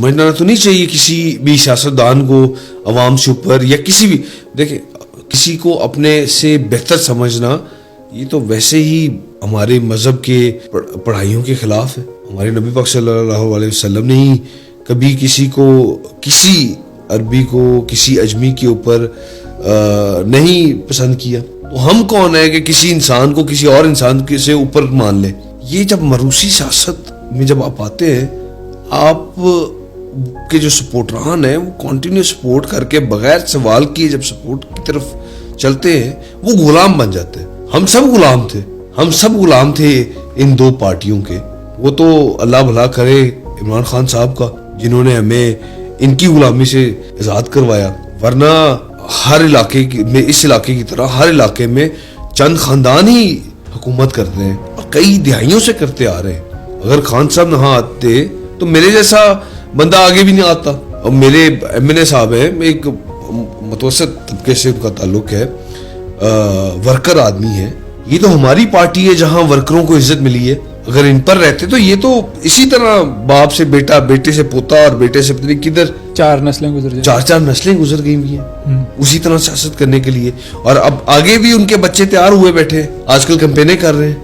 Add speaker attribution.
Speaker 1: سمجھنا تو نہیں چاہیے کسی بھی سیاستدان کو عوام سے اوپر, یا کسی بھی, دیکھیں کسی کو اپنے سے بہتر سمجھنا یہ تو ویسے ہی ہمارے مذہب کے پڑھائیوں کے خلاف ہے. ہمارے نبی پاک صلی اللہ علیہ وسلم نے ہی کبھی کسی کو, کسی عربی کو کسی اجمی کے اوپر نہیں پسند کیا. تو ہم کون ہے کہ کسی انسان کو کسی اور انسان سے اوپر مان لیں. یہ جب مروسی سیاست میں جب آپ آتے ہیں, آپ کے جو سپورٹران ہیں وہ کنٹینیو سپورٹ کر کے بغیر سوال کیے جب سپورٹ کی طرف چلتے ہیں, وہ غلام بن جاتے ہیں. ہم سب غلام تھے ان دو پارٹیوں کے. وہ تو اللہ بھلا کرے عمران خان صاحب کا, جنہوں نے ہمیں ان کی غلامی سے آزاد کروایا, ورنہ ہر علاقے میں, اس علاقے کی طرح ہر علاقے میں چند خاندان ہی حکومت کرتے ہیں اور کئی دہائیوں سے کرتے آ رہے ہیں. اگر خان صاحب نہ آتے تو میرے جیسا بندہ آگے بھی نہیں آتا. اور میرے ایم این اے صاحب ہیں, ایک متوسط طبقے سے ان کا تعلق ہے, ورکر آدمی ہے. یہ تو ہماری پارٹی ہے جہاں ورکروں کو عزت ملی ہے. اگر ان پر رہتے تو یہ تو اسی طرح باپ سے بیٹا, بیٹے سے پوتا اور بیٹے سے پتنی کدھر چار نسلیں گزر گئی ہیں اسی طرح سیاست کرنے کے لیے. اور اب آگے بھی ان کے بچے تیار ہوئے بیٹھے, آج کل کیمپینیں کر رہے ہیں.